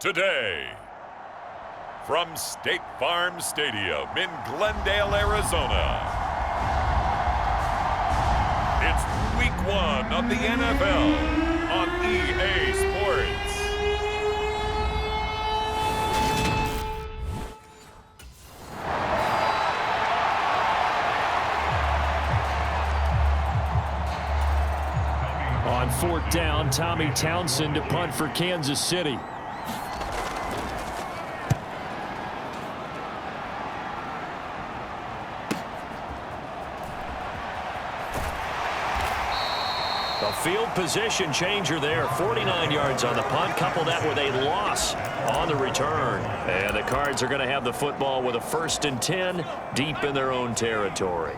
Today, from State Farm Stadium in Glendale, Arizona, it's Week 1 of the NFL on EA Sports. On 4th down, Tommy Townsend to punt for Kansas City. Field position changer there. 49 yards on the punt. Couple that with a loss on the return. And the Cards are going to have the football with a 1st and 10 deep in their own territory.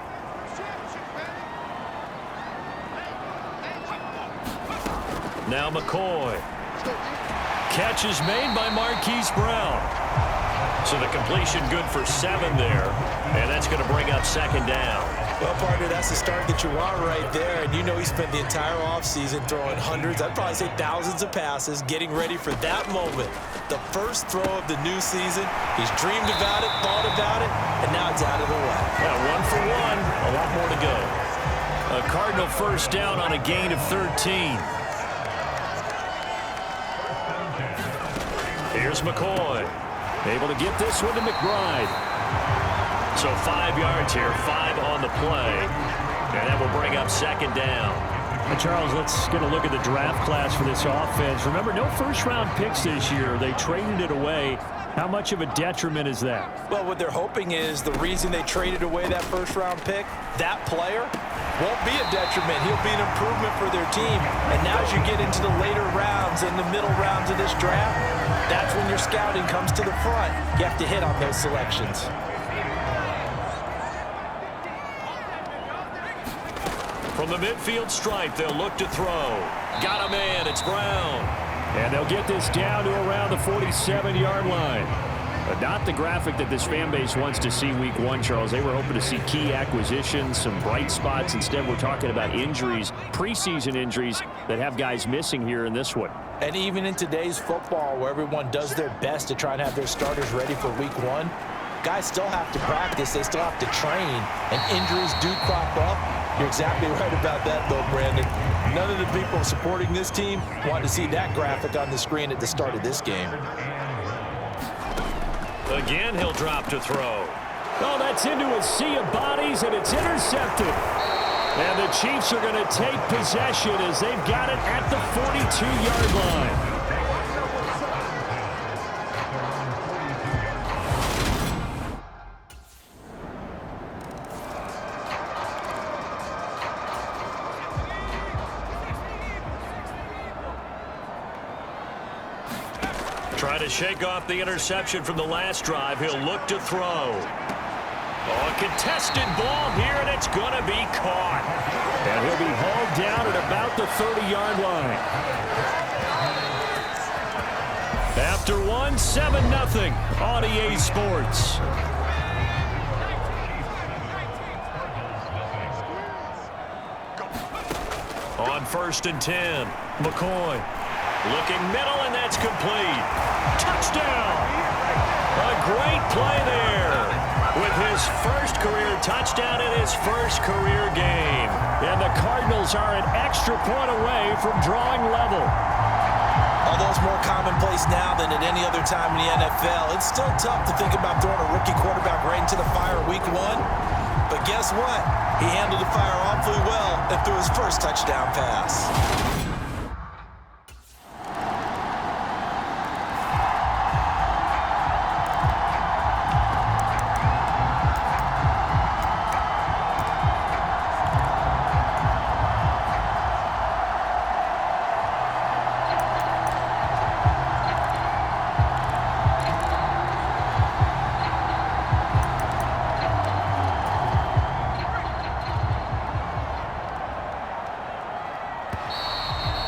Now McCoy. Catch is made by Marquise Brown. So the completion good for 7 there. And that's going to bring up 2nd down. Well, partner, that's the start that you want right there. And you know he spent the entire offseason throwing hundreds, I'd probably say thousands of passes, getting ready for that moment. The first throw of the new season. He's dreamed about it, thought about it, and now it's out of the way. Yeah, 1 for 1. A lot more to go. A Cardinal 1st down on a gain of 13. Here's McCoy. Able to get this one to McBride. So 5 yards here, 5 on the play. And that will bring up 2nd down. And Charles, let's get a look at the draft class for this offense. Remember, no first-round picks this year. They traded it away. How much of a detriment is that? Well, what they're hoping is the reason they traded away that first-round pick, that player won't be a detriment. He'll be an improvement for their team. And now as you get into the later rounds and the middle rounds of this draft, that's when your scouting comes to the front. You have to hit on those selections. From the midfield stripe, they'll look to throw. Got a man, it's Brown. And they'll get this down to around the 47-yard line. But not the graphic that this fan base wants to see Week 1, Charles. They were hoping to see key acquisitions, some bright spots. Instead, we're talking about injuries, preseason injuries that have guys missing here in this one. And even in today's football, where everyone does their best to try and have their starters ready for Week 1, guys still have to practice. They still have to train, and injuries do crop up. You're exactly right about that, though, Brandon. None of the people supporting this team want to see that graphic on the screen at the start of this game. Again, he'll drop to throw. Oh, that's into a sea of bodies, and it's intercepted. And the Chiefs are going to take possession as they've got it at the 42-yard line. Trying to shake off the interception from the last drive. He'll look to throw. Oh, a contested ball here, and it's going to be caught. And he'll be hauled down at about the 30-yard line. After one, 7-0 on EA Sports. On 1st and 10, McCoy. Looking middle, and that's complete. Touchdown! A great play there with his first career touchdown in his first career game. And the Cardinals are an extra point away from drawing level. Although it's more commonplace now than at any other time in the NFL, it's still tough to think about throwing a rookie quarterback right into the fire week 1. But guess what? He handled the fire awfully well and threw his first touchdown pass.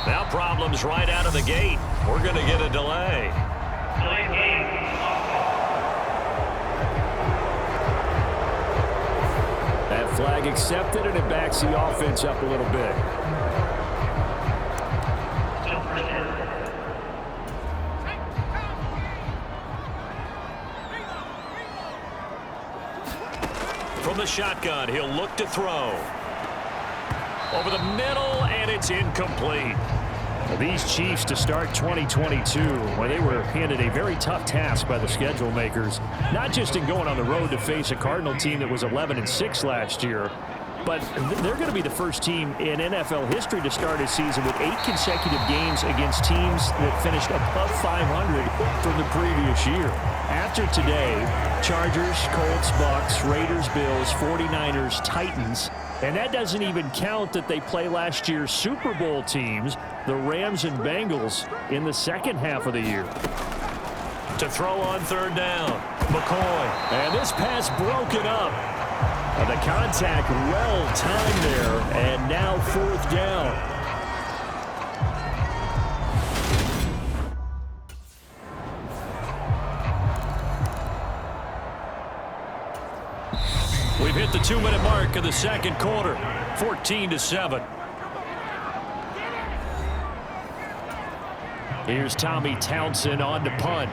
Now problems right out of the gate. We're going to get a delay. That flag accepted, and it backs the offense up a little bit. From the shotgun, he'll look to throw. Over the middle, and it's incomplete. Well, these Chiefs to start 2022, well, they were handed a very tough task by the schedule makers, not just in going on the road to face a Cardinal team that was 11-6 last year, but they're going to be the first team in NFL history to start a season with 8 consecutive games against teams that finished above 500 from the previous year. After today, Chargers, Colts, Bucks, Raiders, Bills, 49ers, Titans, and that doesn't even count that they play last year's Super Bowl teams, the Rams and Bengals, in the second half of the year. To throw on 3rd down, McCoy. And this pass broken up. The contact well timed there, and now 4th down. We've hit the 2-minute mark of the second quarter, 14-7. Here's Tommy Townsend on to punt.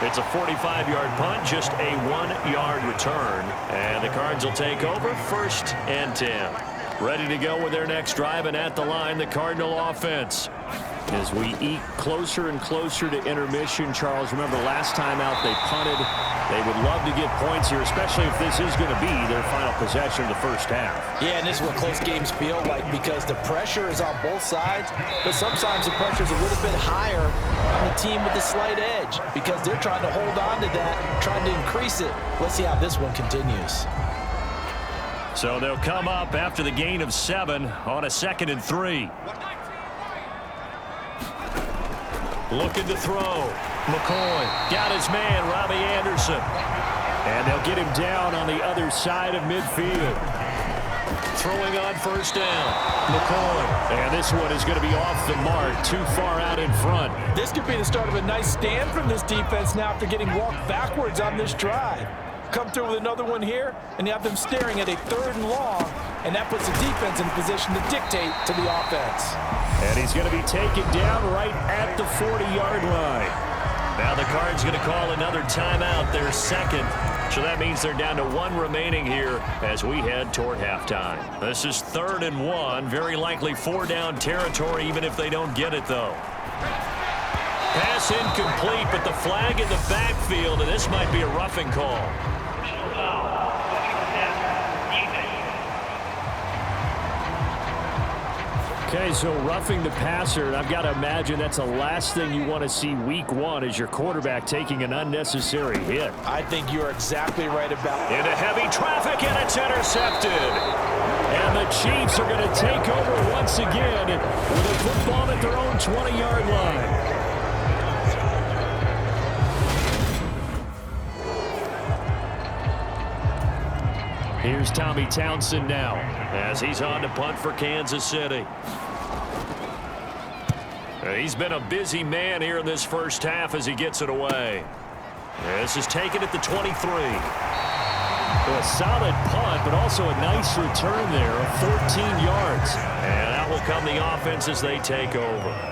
It's a 45-yard punt, just a 1-yard return. And the Cards will take over 1st and 10. Ready to go with their next drive, and at the line, the Cardinal offense. As we eke closer and closer to intermission, Charles, remember last time out they punted. They would love to get points here, especially if this is going to be their final possession of the first half. Yeah, and this is what close games feel like because the pressure is on both sides, but sometimes the pressure is a little bit higher on the team with the slight edge because they're trying to hold on to that, trying to increase it. Let's see how this one continues. So they'll come up after the gain of 7 on a 2nd and 3. Looking to throw. McCoy got his man, Robbie Anderson. And they'll get him down on the other side of midfield. Throwing on 1st down. McCoy. And this one is going to be off the mark, too far out in front. This could be the start of a nice stand from this defense now after getting walked backwards on this drive. Come through with another one here, and you have them staring at a 3rd and long, and that puts the defense in a position to dictate to the offense. And he's going to be taken down right at the 40-yard line. Now the Cards going to call another timeout, their 2nd. So that means they're down to 1 remaining here as we head toward halftime. This is 3rd and 1. Very likely 4-down territory, even if they don't get it, though. Pass incomplete, but the flag in the backfield, and this might be a roughing call. Okay, so roughing the passer, and I've got to imagine that's the last thing you want to see week 1 is your quarterback taking an unnecessary hit. I think you're exactly right about Into heavy traffic, and it's intercepted. And the Chiefs are going to take over once again with a football at their own 20-yard line. Here's Tommy Townsend now as he's on to punt for Kansas City. He's been a busy man here in this first half as he gets it away. This is taken at the 23. A solid punt, but also a nice return there of 14 yards. And out will come the offense as they take over.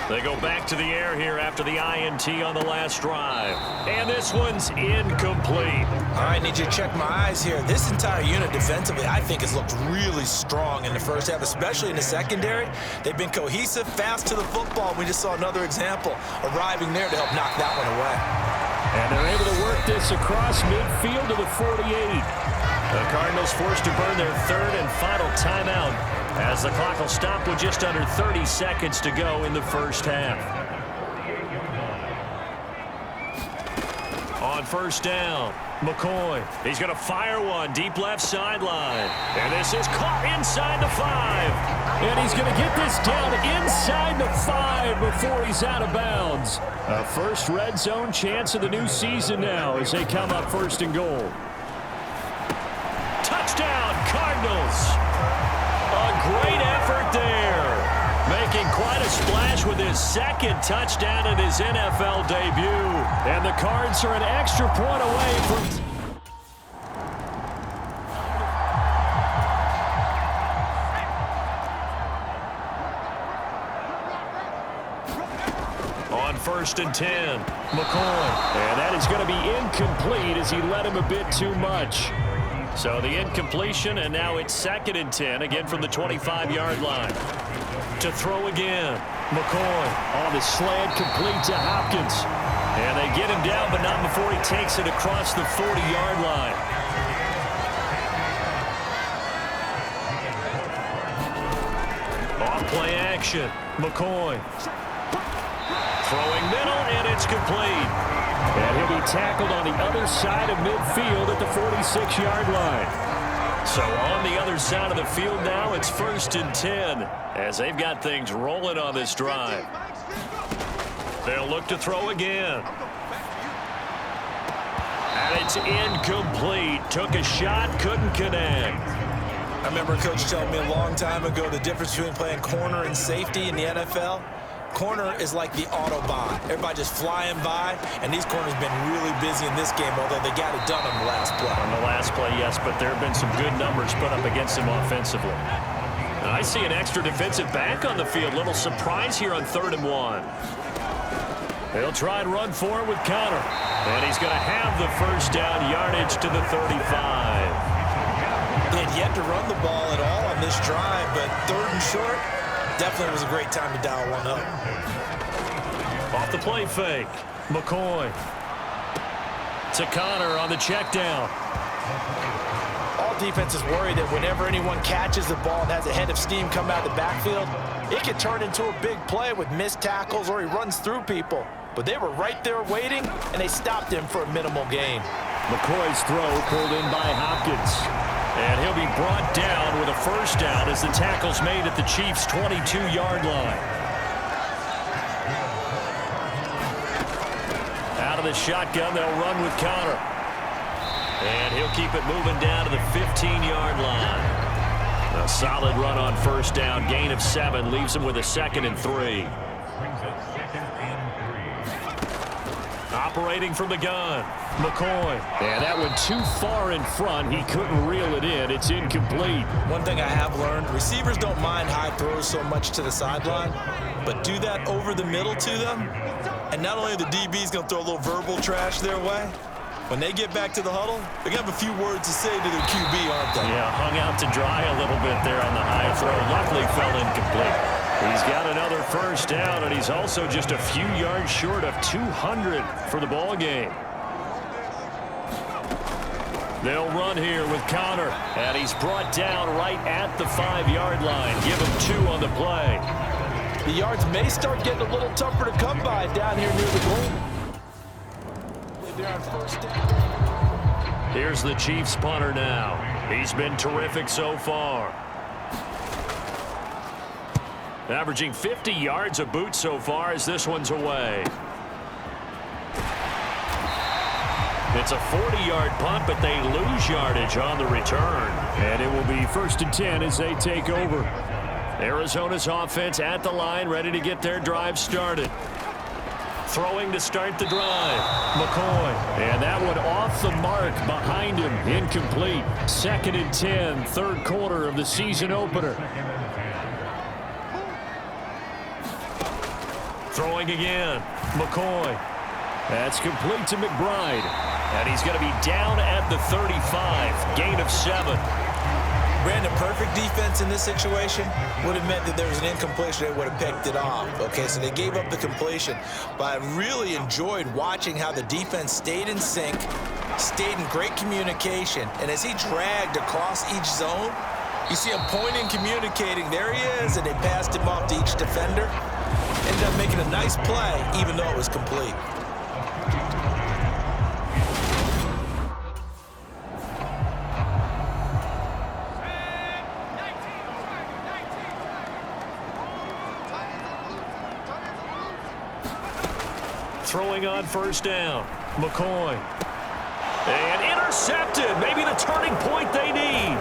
They go back to the air here after the INT on the last drive. And this one's incomplete. All right, need you to check my eyes here. This entire unit defensively, I think, has looked really strong in the first half, especially in the secondary. They've been cohesive, fast to the football. We just saw another example arriving there to help knock that one away. And they're able to work this across midfield to the 48. The Cardinals forced to burn their 3rd and final timeout as the clock will stop with just under 30 seconds to go in the first half. On first down, McCoy. He's going to fire one deep left sideline. And this is caught inside the 5. And he's going to get this down inside the 5 before he's out of bounds. A first red zone chance of the new season now as they come up 1st and goal. Touchdown, Cardinals. A great effort there. Making quite a splash with his 2nd touchdown in his NFL debut. And the Cards are an extra point away from... On 1st and 10, McCoy. And that is going to be incomplete as he led him a bit too much. So the incompletion, and now it's 2nd and 10, again from the 25-yard line. To throw again, McCoy on the slant, complete to Hopkins. And they get him down, but not before he takes it across the 40-yard line. Off play action, McCoy. Throwing middle, and it's complete. And he'll be tackled on the other side of midfield at the 46-yard line. So on the other side of the field now, it's 1st and 10 as they've got things rolling on this drive. They'll look to throw again. And it's incomplete. Took a shot, couldn't connect. I remember a coach telling me a long time ago the difference between playing corner and safety in the NFL. Corner is like the Autobahn. Everybody just flying by, and these corners have been really busy in this game, although they got it done on the last play. On the last play, yes, but there have been some good numbers put up against him offensively. I see an extra defensive back on the field. Little surprise here on 3rd and 1. He'll try and run for it with Connor. And he's going to have the first down yardage to the 35. They had yet to run the ball at all on this drive, but 3rd and short, definitely was a great time to dial one up. Off the play fake, McCoy. To Connor on the check down. All defenses worry that whenever anyone catches the ball and has a head of steam come out of the backfield, it can turn into a big play with missed tackles or he runs through people. But they were right there waiting, and they stopped him for a minimal gain. McCoy's throw pulled in by Hopkins. And he'll be brought down with a first down as the tackle's made at the Chiefs' 22-yard line. Out of the shotgun, they'll run with Connor. And he'll keep it moving down to the 15-yard line. A solid run on first down. Gain of 7 leaves him with a 2nd and 3. Operating from the gun, McCoy. And that went too far in front. He couldn't reel it in. It's incomplete. One thing I have learned, receivers don't mind high throws so much to the sideline, but do that over the middle to them, And not only are the DBs going to throw a little verbal trash their way, when they get back to the huddle, they're going to have a few words to say to their QB, aren't they? Yeah, hung out to dry a little bit there on the high throw. Luckily fell incomplete. He's got another first down, and he's also just a few yards short of 200 for the ball game. They'll run here with Connor, and he's brought down right at the 5-yard line. Give him 2 on the play. The yards may start getting a little tougher to come by down here near the goal. They're on first down. Here's the Chiefs punter now. He's been terrific so far. Averaging 50 yards a boot so far as this one's away. It's a 40-yard punt, but they lose yardage on the return. And it will be 1st and 10 as they take over. Arizona's offense at the line, ready to get their drive started. Throwing to start the drive. McCoy. And that one off the mark behind him. Incomplete. 2nd and 10, 3rd quarter of the season opener. Throwing again. McCoy. That's complete to McBride. And he's going to be down at the 35. Gain of 7. Brandon, perfect defense in this situation would have meant that there was an incompletion. They would have picked it off. Okay, so they gave up the completion. But I really enjoyed watching how the defense stayed in sync, stayed in great communication. And as he dragged across each zone, you see him pointing, communicating. There he is, and they passed him off to each defender. Ended up making a nice play, even though it was complete. Throwing on first down. McCoy. And intercepted. Maybe the turning point they need.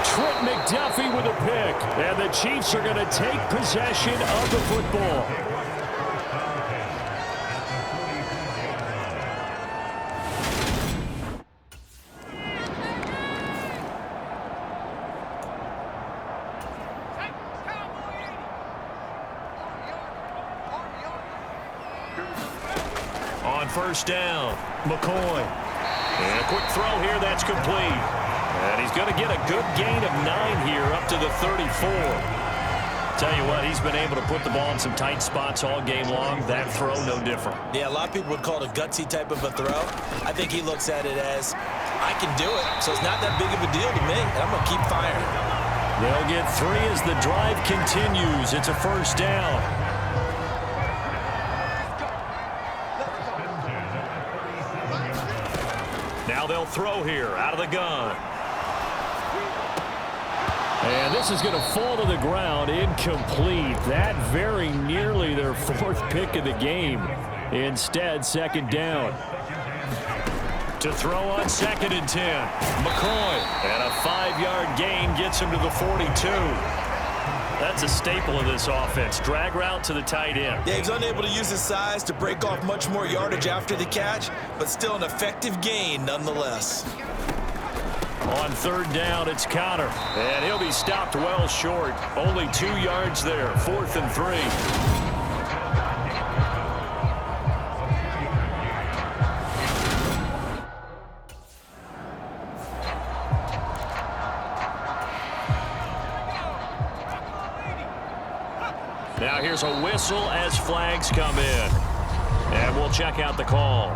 Trent McDuffie with a pick. And the Chiefs are going to take possession of the football. On first down, McCoy. And a quick throw here, that's complete. And he's going to get a good gain of 9 here up to the 34. Tell you what, he's been able to put the ball in some tight spots all game long. That throw, no different. Yeah, a lot of people would call it a gutsy type of a throw. I think he looks at it as, I can do it, so it's not that big of a deal to me, and I'm going to keep firing. They'll get 3 as the drive continues. It's a first down. Now they'll throw here out of the gun. And this is going to fall to the ground, incomplete. That very nearly their 4th pick of the game. Instead, 2nd down. To throw on 2nd and 10. McCoy. And a 5-yard gain gets him to the 42. That's a staple of this offense. Drag route to the tight end. Yeah, he's unable to use his size to break off much more yardage after the catch, but still an effective gain nonetheless. On 3rd down, it's Connor. And he'll be stopped well short. Only 2 yards there. 4th and 3. Now here's a whistle as flags come in. And we'll check out the call.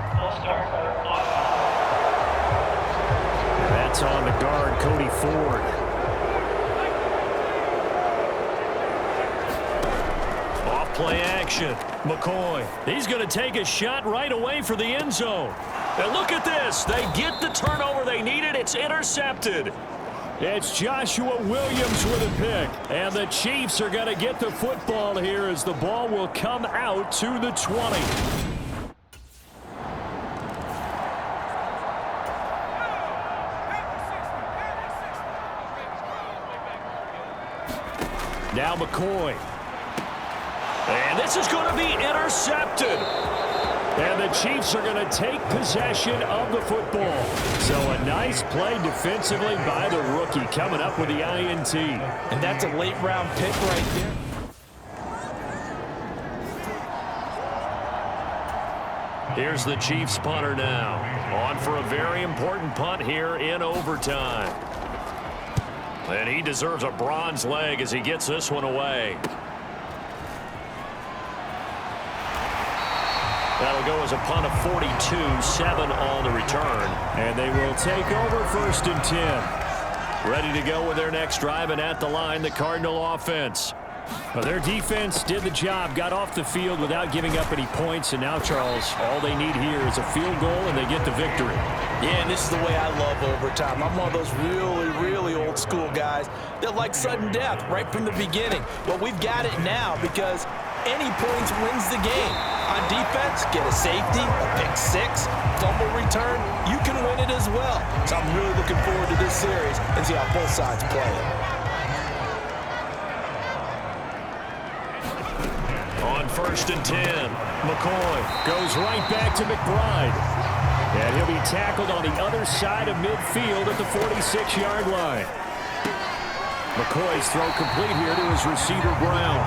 That's on the guard, Cody Ford. Off play action. McCoy. He's going to take a shot right away for the end zone. And look at this. They get the turnover they needed. It's intercepted. It's Joshua Williams with a pick. And the Chiefs are going to get the football here as the ball will come out to the 20. Now McCoy. And this is going to be intercepted. And the Chiefs are going to take possession of the football. So a nice play defensively by the rookie coming up with the INT. And that's a late-round pick right there. Here's the Chiefs punter now. On for a very important punt here in overtime. And he deserves a bronze leg as he gets this one away. That'll go as a punt of 42, 7 on the return. And they will take over 1st and 10. Ready to go with their next drive, and at the line, the Cardinal offense. Well, their defense did the job, got off the field without giving up any points, and now, Charles, all they need here is a field goal, and they get the victory. Yeah, and this is the way I love overtime. I'm one of those really, really old school guys that like sudden death right from the beginning. Well, we've got it now because any points wins the game. On defense, get a safety, a pick six, fumble return, you can win it as well. So I'm really looking forward to this series and see how both sides play it. On 1st and 10, McCoy goes right back to McBride. And he'll be tackled on the other side of midfield at the 46-yard line. McCoy's throw complete here to his receiver, Brown.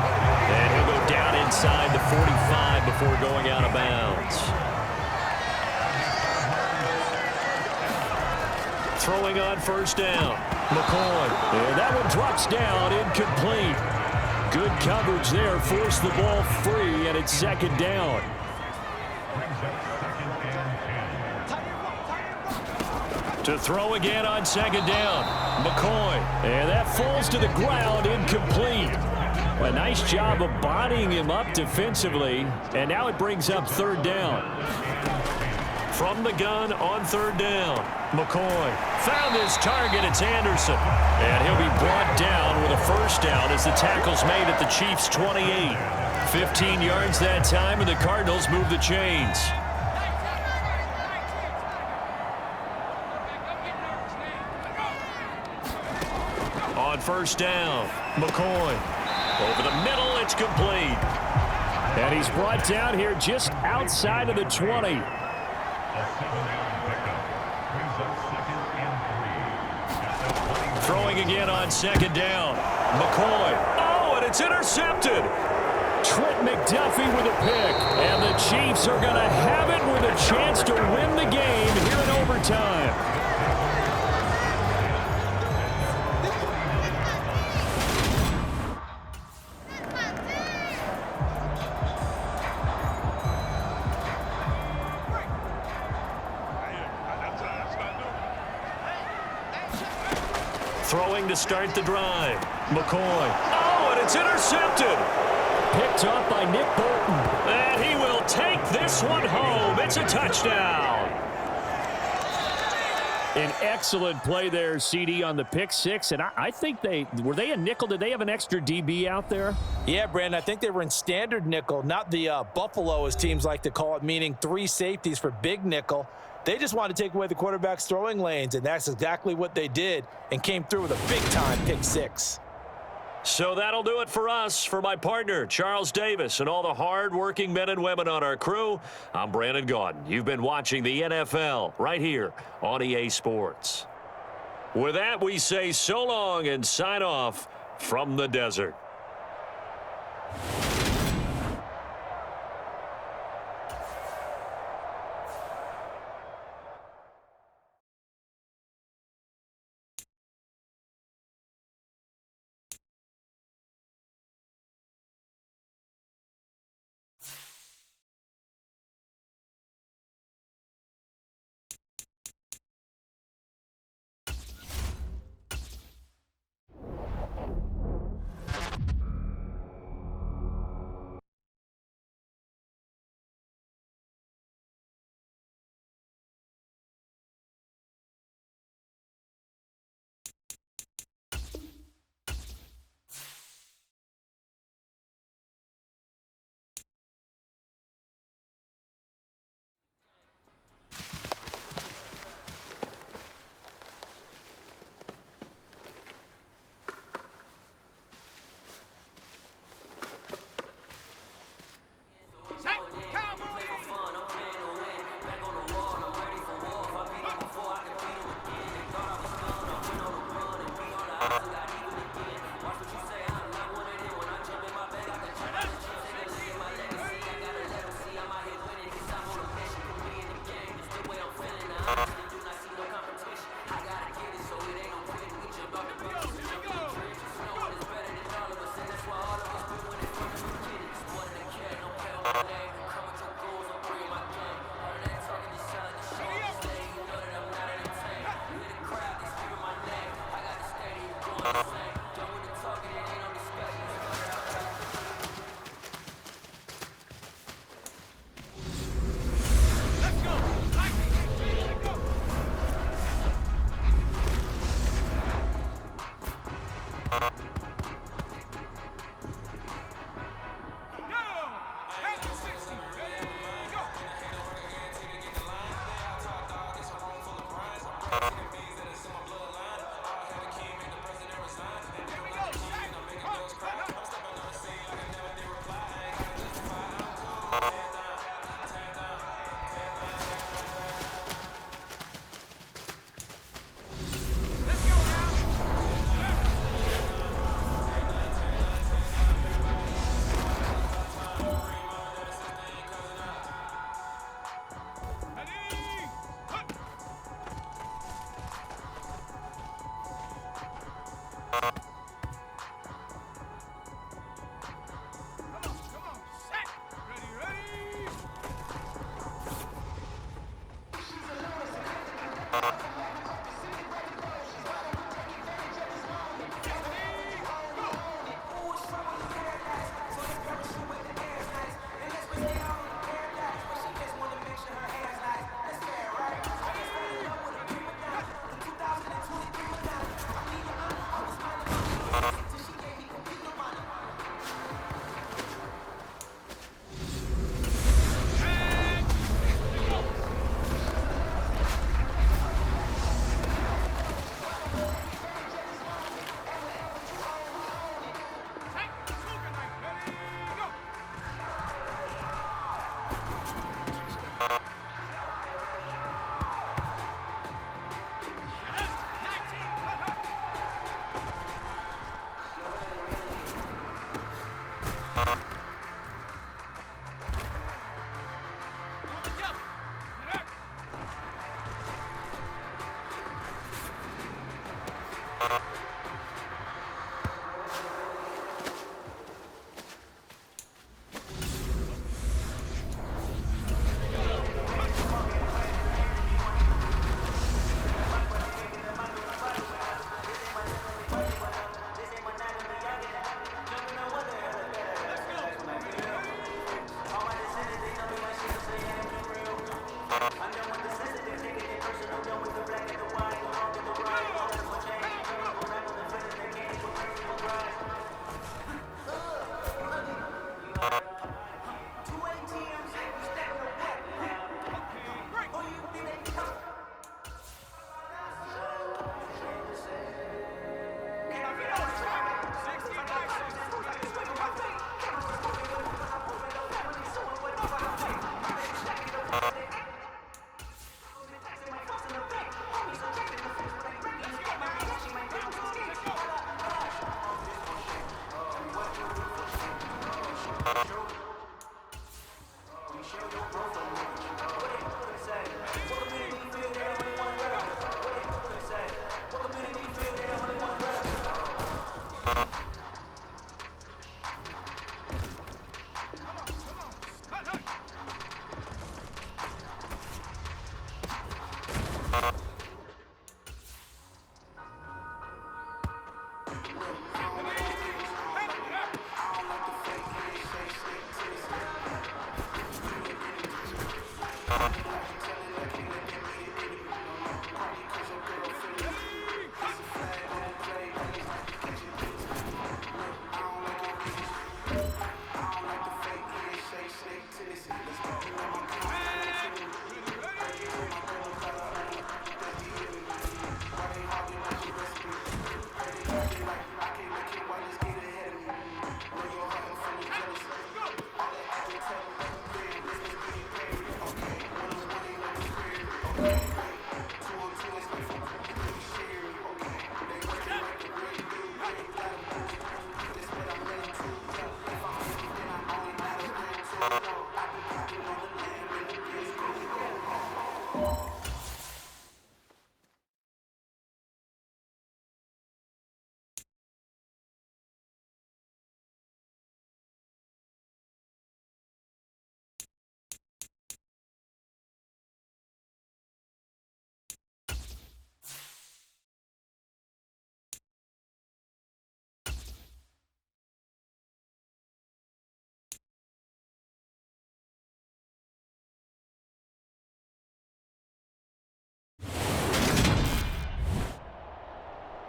And he'll go down inside the 45 before going out of bounds. Throwing on 1st down, McCoy. And that one drops down, incomplete. Good coverage there, forced the ball free, and it's 2nd down. To throw again on 2nd down, McCoy. And that falls to the ground, incomplete. A nice job of bodying him up defensively, and now it brings up 3rd down. From the gun on 3rd down, McCoy found his target. It's Anderson. And he'll be brought down with a 1st down as the tackle's made at the Chiefs' 28. 15 yards that time, and the Cardinals move the chains. On 1st down, McCoy. Over the middle, it's complete. And he's brought down here just outside of the 20. Throwing again on 2nd down. McCoy. Oh, and it's intercepted. Trent McDuffie with a pick. And the Chiefs are going to have it with a chance to win the game here in overtime. Throwing to start the drive. McCoy. Oh, and it's intercepted. Picked up by Nick Bolton. And he will take this one home. It's a touchdown. An excellent play there, CD, on the pick six. And I think were they a nickel? Did they have an extra DB out there? Yeah, Brandon, I think they were in standard nickel, not the Buffalo, as teams like to call it, meaning 3 safeties for big nickel. They just wanted to take away the quarterback's throwing lanes, and that's exactly what they did and came through with a big-time pick six. So that'll do it for us. For my partner, Charles Davis, and all the hard-working men and women on our crew, I'm Brandon Gaudin. You've been watching the NFL right here on EA Sports. With that, we say so long and sign off from the desert.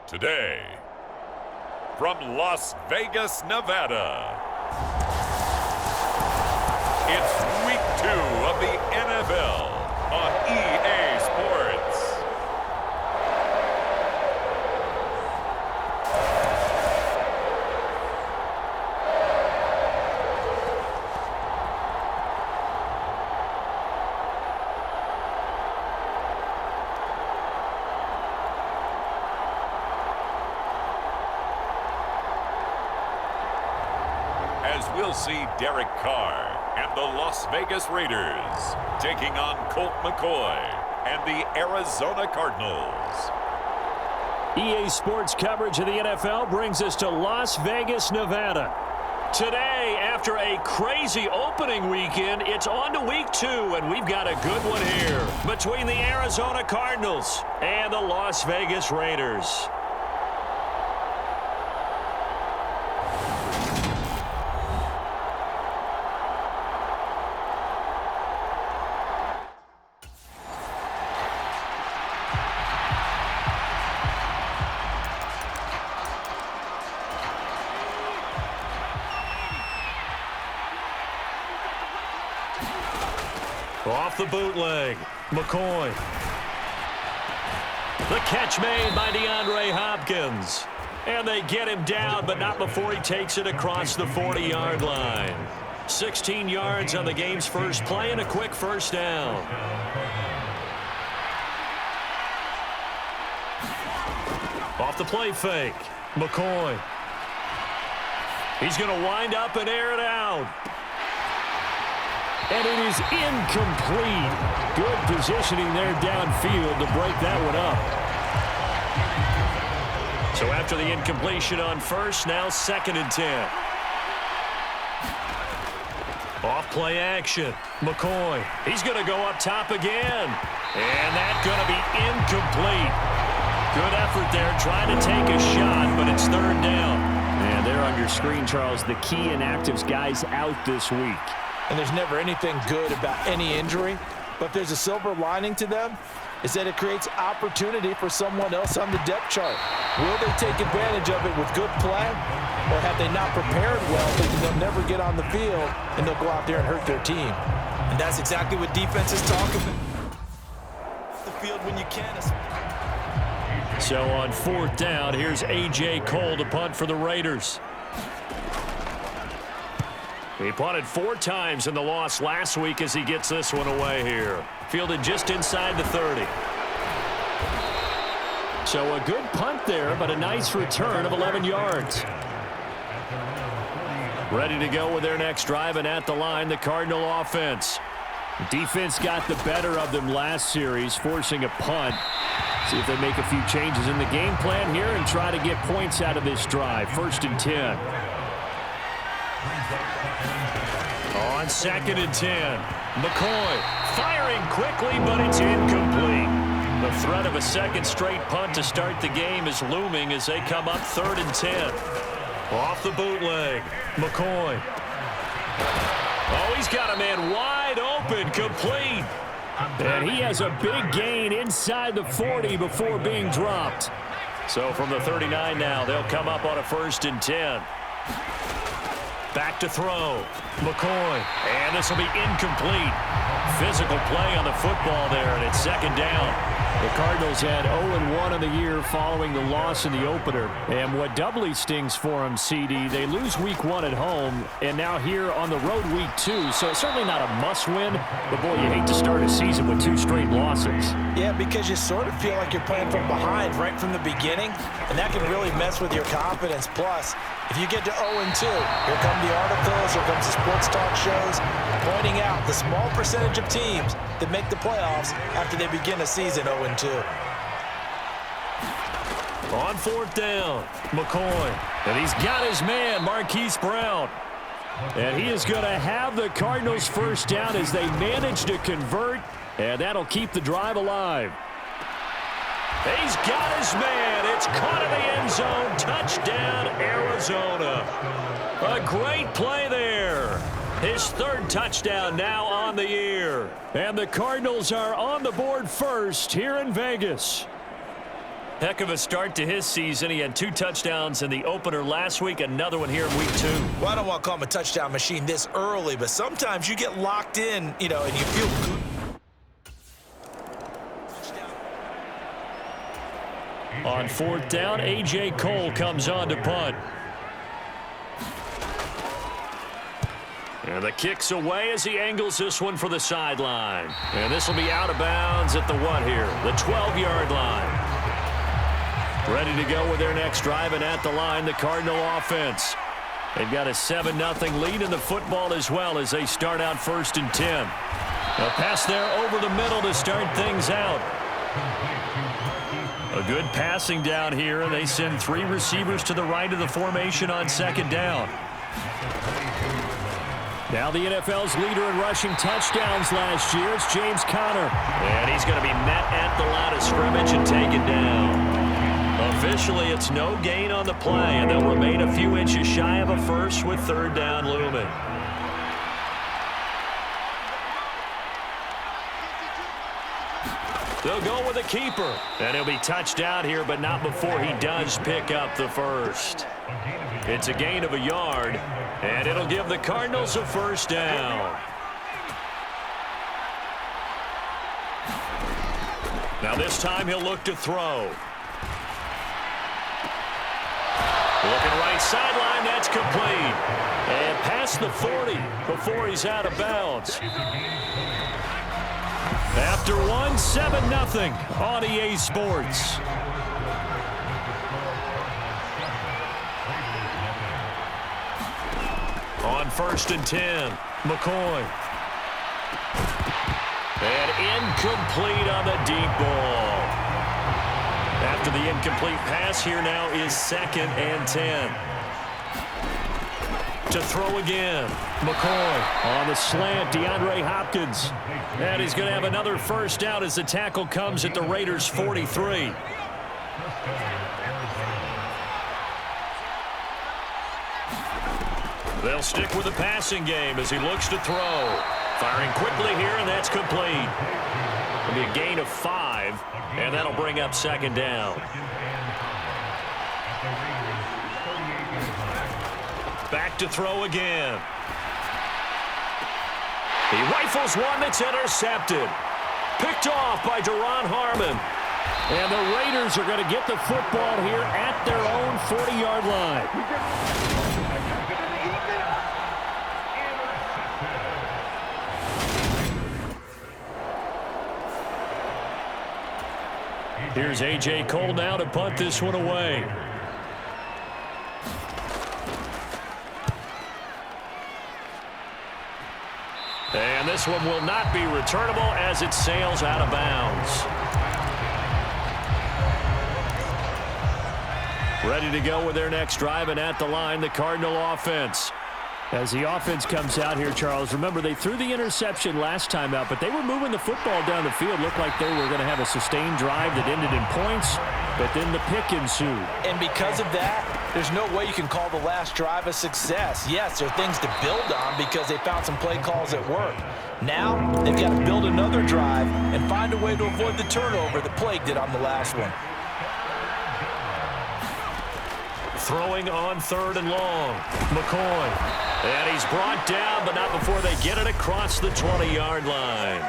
Today, from Las Vegas, Nevada. It's week 2 of the NFL on EA Sports. As we'll see Derek Carr and the Las Vegas Raiders taking on Colt McCoy and the Arizona Cardinals. EA Sports coverage of the NFL brings us to Las Vegas, Nevada. Today, after a crazy opening weekend, it's on to week 2, and we've got a good one here between the Arizona Cardinals and the Las Vegas Raiders. Off the bootleg, McCoy. The catch made by DeAndre Hopkins. And they get him down, but not before he takes it across the 40-yard line. 16 yards on the game's first play and a quick first down. Off the play fake, McCoy. He's going to wind up and air it out. And it is incomplete. Good positioning there downfield to break that one up. So after the incompletion on first, now 2nd and 10. Off play action. McCoy. He's going to go up top again. And that's going to be incomplete. Good effort there trying to take a shot, but it's 3rd down. And there on your screen, Charles, the key inactives guys out this week. And there's never anything good about any injury, but there's a silver lining to them, is that it creates opportunity for someone else on the depth chart. Will they take advantage of it with good play, or have they not prepared well, thinking they'll never get on the field, and they'll go out there and hurt their team? And that's exactly what defenses talk about. The field when you can. So on 4th down, here's A.J. Cole to punt for the Raiders. He punted 4 times in the loss last week as he gets this one away here. Fielded just inside the 30. So a good punt there, but a nice return of 11 yards. Ready to go with their next drive, and at the line, the Cardinal offense. Defense got the better of them last series, forcing a punt. See if they make a few changes in the game plan here and try to get points out of this drive. 1st and 10. On 2nd and 10, McCoy firing quickly, but it's incomplete. The threat of a second straight punt to start the game is looming as they come up 3rd and 10. Off the bootleg, McCoy. Oh, he's got a man wide open, complete. And he has a big gain inside the 40 before being dropped. So from the 39 now, they'll come up on a 1st and 10. Back to throw. McCoy. And this will be incomplete. Physical play on the football there, and it's 2nd down. The Cardinals had 0-1 in the year following the loss in the opener. And what doubly stings for them, CD, they lose week 1 at home, and now here on the road week 2. So it's certainly not a must-win, but boy, you hate to start a season with 2 straight losses. Yeah, because you sort of feel like you're playing from behind right from the beginning, and that can really mess with your confidence. Plus, if you get to 0-2, here come the articles, here comes the sports talk shows, pointing out the small percentage of teams that make the playoffs after they begin a season 0-2. On 4th down, McCoy. And he's got his man, Marquise Brown. And he is going to have the Cardinals' 1st down as they manage to convert, and that'll keep the drive alive. He's got his man. It's caught in the end zone. Touchdown, Arizona. A great play there. His 3rd touchdown now on the year. And the Cardinals are on the board first here in Vegas. Heck of a start to his season. He had 2 touchdowns in the opener last week, another one here in week 2. Well, I don't want to call him a touchdown machine this early, but sometimes you get locked in, and you feel good. On 4th down, A.J. Cole comes on to punt. And the kick's away as he angles this one for the sideline. And this will be out of bounds at the what here? The 12-yard line. Ready to go with their next drive, and at the line, the Cardinal offense. They've got a 7-0 lead in the football as well as they start out 1st and 10. A pass there over the middle to start things out. A good passing down here, and they send 3 receivers to the right of the formation on 2nd down. Now the NFL's leader in rushing touchdowns last year, it's James Conner. And he's going to be met at the line of scrimmage and taken down. Officially, it's no gain on the play, and they'll remain a few inches shy of a first with 3rd down looming. They'll go with a keeper, and he'll be touched out here, but not before he does pick up the first. It's a gain of a yard, and it'll give the Cardinals a 1st down. Now this time he'll look to throw. Looking right sideline, that's complete. And past the 40 before he's out of bounds. After 7-0 on EA Sports. On 1st and 10, McCoy. And incomplete on the deep ball. After the incomplete pass, here now is 2nd and 10. To throw again, McCoy on the slant, DeAndre Hopkins. And he's going to have another 1st down as the tackle comes at the Raiders' 43. They'll stick with the passing game as he looks to throw. Firing quickly here, and that's complete. It'll be a gain of 5, and that'll bring up 2nd down. Back to throw again. He rifles one that's intercepted. Picked off by Duron Harmon. And the Raiders are going to get the football here at their own 40-yard line. Here's A.J. Cole now to punt this one away. And this one will not be returnable as it sails out of bounds. Ready to go with their next drive, and at the line, the Cardinal offense. As the offense comes out here, Charles, remember they threw the interception last time out, but they were moving the football down the field. Looked like they were going to have a sustained drive that ended in points, but then the pick ensued. And because of that, there's no way you can call the last drive a success. Yes, there are things to build on because they found some play calls that work. Now, they've got to build another drive and find a way to avoid the turnover that plagued it on the last one. Throwing on 3rd and long. McCoy. And he's brought down, but not before they get it across the 20-yard line.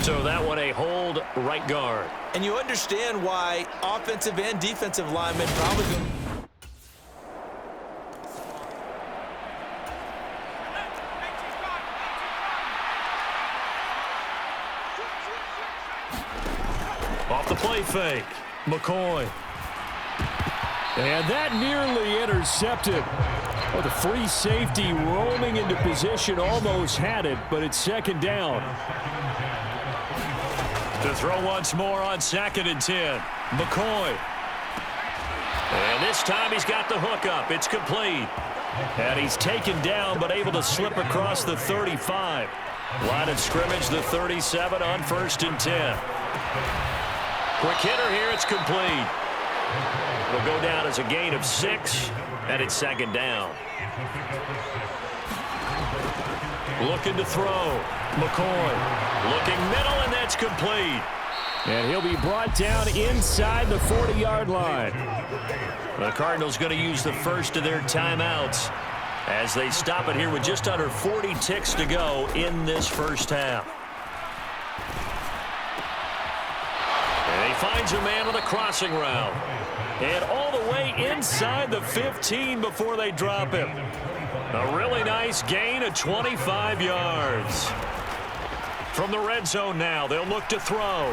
So that one a hold right guard. And you understand why offensive and defensive linemen probably go. Off the play fake, McCoy. And that nearly intercepted. Oh, the free safety roaming into position almost had it, but it's 2nd down. To throw once more on 2nd and 10, McCoy. And this time he's got the hook up. It's complete. And he's taken down, but able to slip across the 35. Line of scrimmage, the 37 on 1st and 10. Quick hitter here, it's complete. It'll go down as a gain of 6, and it's 2nd down. Looking to throw. McCoy looking middle, and that's complete. And he'll be brought down inside the 40-yard line. The Cardinals going to use the first of their timeouts as they stop it here with just under 40 ticks to go in this first half. And he finds a man on the crossing route. And all the way inside the 15 before they drop him. A really nice gain of 25 yards. From the red zone now, they'll look to throw.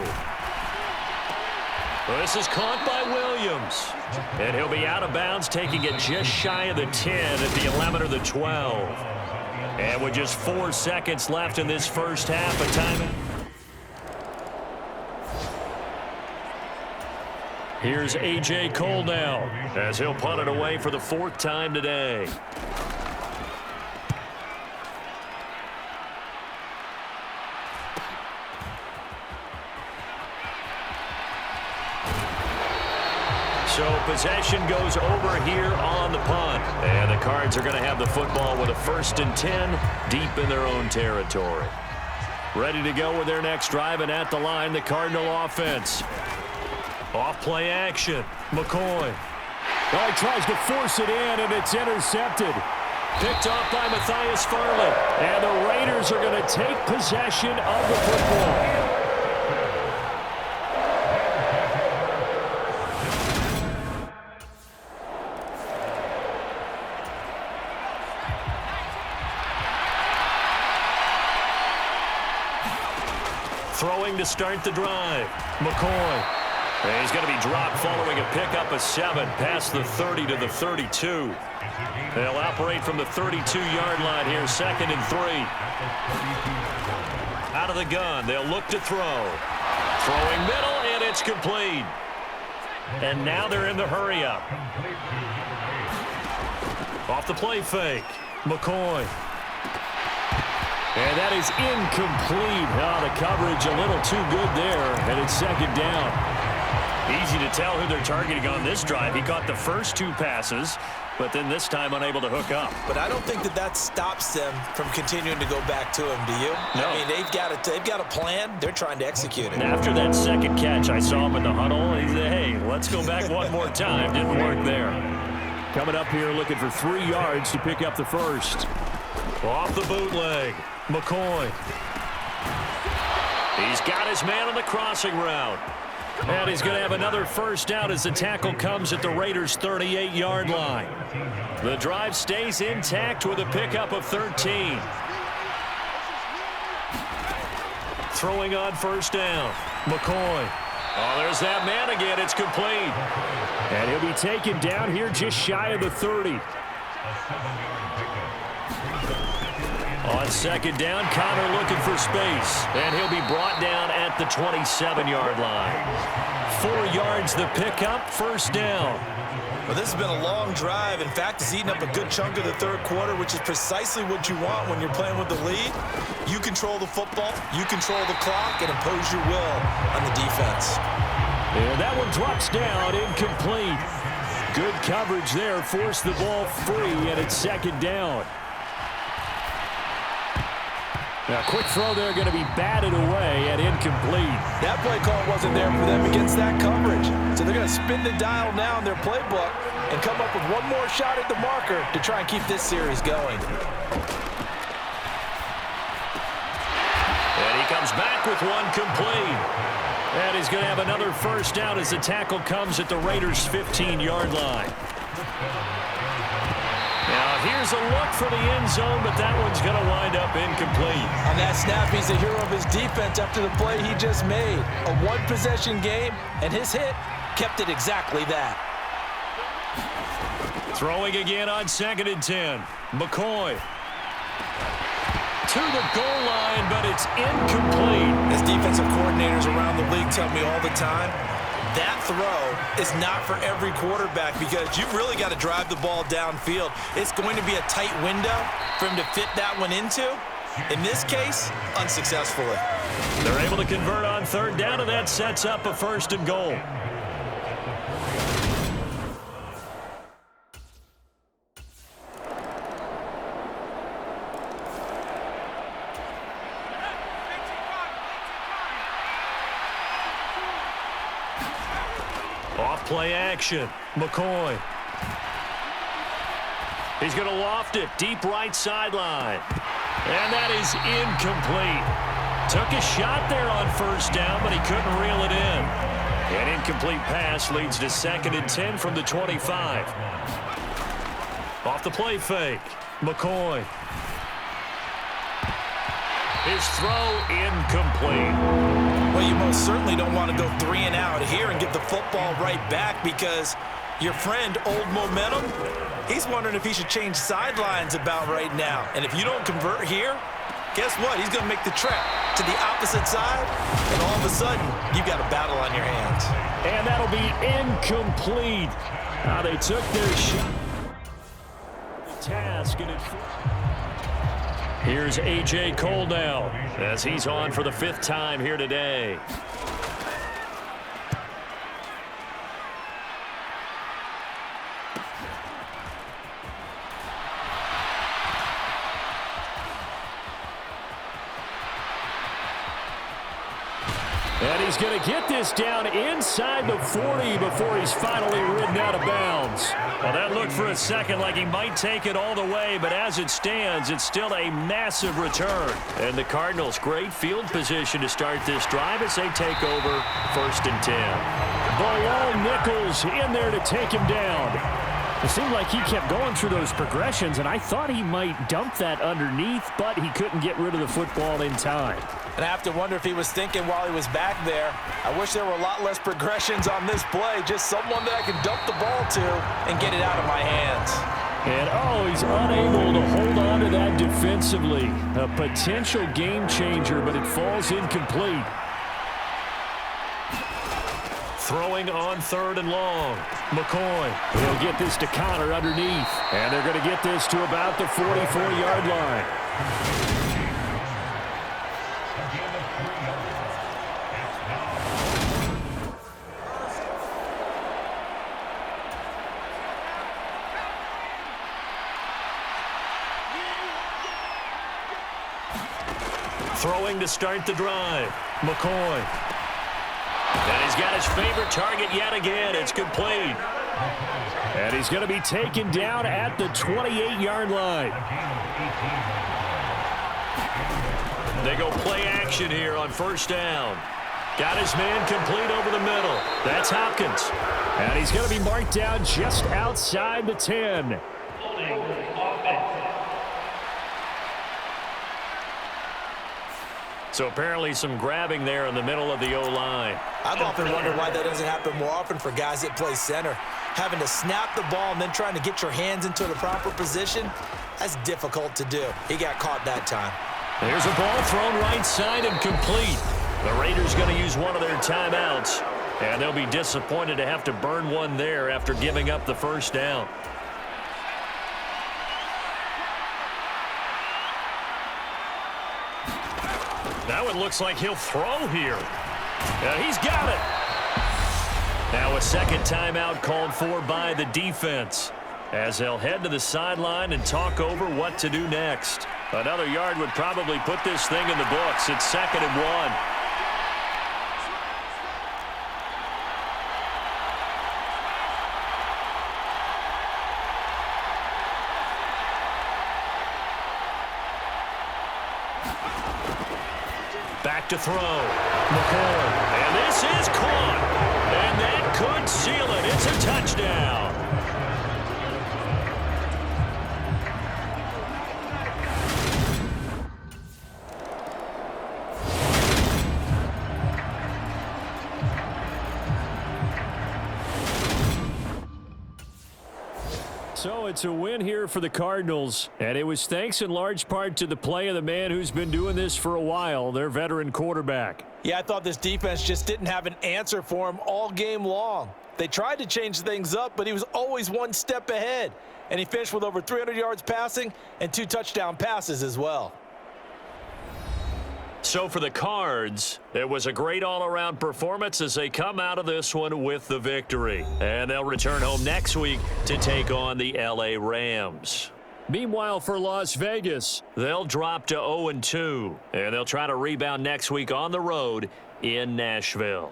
This is caught by Williams. And he'll be out of bounds, taking it just shy of the 10 at the 11 or the 12. And with just 4 seconds left in this first half, a timeout. Here's A.J. Cole now, as he'll punt it away for the 4th time today. So possession goes over here on the punt. And the Cards are going to have the football with a 1st and 10 deep in their own territory. Ready to go with their next drive, and at the line, the Cardinal offense. Off play action. McCoy. Oh, he tries to force it in, and it's intercepted. Picked off by Matthias Farley. And the Raiders are going to take possession of the football. Throwing to start the drive. McCoy. And he's going to be dropped following a pickup of 7 past the 30 to the 32. They'll operate from the 32-yard line here, 2nd and 3. Out of the gun, they'll look to throw. Throwing middle, and it's complete. And now they're in the hurry-up. Off the play fake. McCoy. And that is incomplete. Oh, the coverage a little too good there, and it's 2nd down. Easy to tell who they're targeting on this drive. He caught the first 2 passes, but then this time unable to hook up. But I don't think that stops them from continuing to go back to him, do you? No. I mean, they've got a plan. They're trying to execute it. And after that second catch, I saw him in the huddle. He said, hey, let's go back one more time. Didn't work there. Coming up here looking for 3 yards to pick up the first. Off the bootleg. McCoy. He's got his man on the crossing route. And he's going to have another first down as the tackle comes at the Raiders' 38-yard line. The drive stays intact with a pickup of 13. Throwing on first down. McCoy. Oh, there's that man again. It's complete. And he'll be taken down here just shy of the 30. On 2nd down, Connor looking for space. And he'll be brought down at the 27-yard line. 4 yards the pickup, first down. Well, this has been a long drive. In fact, it's eaten up a good chunk of the 3rd quarter, which is precisely what you want when you're playing with the lead. You control the football, you control the clock, and impose your will on the defense. And that one drops down, incomplete. Good coverage there, forced the ball free, and it's 2nd down. Now, quick throw there, going to be batted away and incomplete. That play call wasn't there for them against that coverage. So they're going to spin the dial now in their playbook and come up with one more shot at the marker to try and keep this series going. And he comes back with one complete. And he's going to have another first down as the tackle comes at the Raiders' 15-yard line. Now, here's a look for the end zone, but that one's going to wind up incomplete. On that snap, he's the hero of his defense after the play he just made. A one-possession game, and his hit kept it exactly that. Throwing again on 2nd and 10. McCoy. To the goal line, but it's incomplete. As defensive coordinators around the league tell me all the time, that throw is not for every quarterback because you've really got to drive the ball downfield. It's going to be a tight window for him to fit that one into. In this case, unsuccessfully. They're able to convert on 3rd down, and that sets up a 1st and goal. Off play action. McCoy. He's going to loft it deep right sideline. And that is incomplete. Took a shot there on first down, but he couldn't reel it in. An incomplete pass leads to 2nd and 10 from the 25. Off the play fake. McCoy. His throw incomplete. Well, you most certainly don't want to go 3 and out here and get the football right back because your friend, Old Momentum, he's wondering if he should change sidelines about right now. And if you don't convert here, guess what? He's going to make the trek to the opposite side, and all of a sudden, you've got a battle on your hands. And that'll be incomplete. They took their shot. Task and it. Here's A.J. Cole now as he's on for the 5th time here today. And he's going to get this down inside the 40 before he's finally ridden out of bounds. Well, that looked for a second like he might take it all the way, but as it stands, it's still a massive return. And the Cardinals, great field position to start this drive as they take over 1st and 10. Below Nichols in there to take him down. It seemed like he kept going through those progressions, and I thought he might dump that underneath, but he couldn't get rid of the football in time. And I have to wonder if he was thinking while he was back there, I wish there were a lot less progressions on this play, just someone that I can dump the ball to and get it out of my hands. And, he's unable to hold on to that defensively. A potential game changer, but it falls incomplete. Throwing on 3rd and long. McCoy. He'll get this to Connor underneath. And they're going to get this to about the 44-yard line. Throwing to start the drive. McCoy. And he's got his favorite target yet again. It's complete. And he's going to be taken down at the 28-yard line. They go play action here on 1st down. Got his man complete over the middle. That's Hopkins. And he's going to be marked down just outside the 10. So apparently some grabbing there in the middle of the O-line. I've often wondered why that doesn't happen more often for guys that play center. Having to snap the ball and then trying to get your hands into the proper position, that's difficult to do. He got caught that time. There's a ball thrown right side and complete. The Raiders going to use one of their timeouts, and they'll be disappointed to have to burn one there after giving up the 1st down. That one looks like he'll throw here. And he's got it. Now a 2nd timeout called for by the defense as they'll head to the sideline and talk over what to do next. Another yard would probably put this thing in the books. It's 2nd and 1. Back to throw. McCoy. And this is caught. And that could seal it. It's a touchdown. So it's a win here for the Cardinals, and it was thanks in large part to the play of the man who's been doing this for a while, their veteran quarterback. Yeah, I thought this defense just didn't have an answer for him all game long. They tried to change things up, but he was always one step ahead, and he finished with over 300 yards passing and 2 touchdown passes as well. So for the Cards, it was a great all-around performance as they come out of this one with the victory. And they'll return home next week to take on the L.A. Rams. Meanwhile, for Las Vegas, they'll drop to 0-2, and they'll try to rebound next week on the road in Nashville.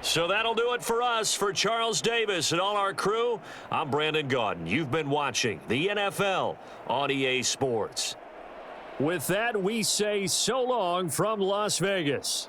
So that'll do it for us. For Charles Davis and all our crew, I'm Brandon Gaudin. You've been watching the NFL on EA Sports. With that, we say so long from Las Vegas.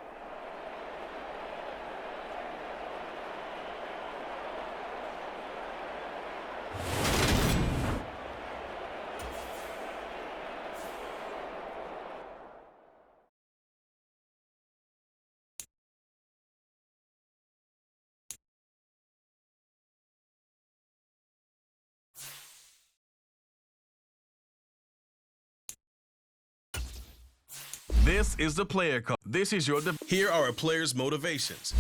This is the player card. This is your. Here are a player's motivations.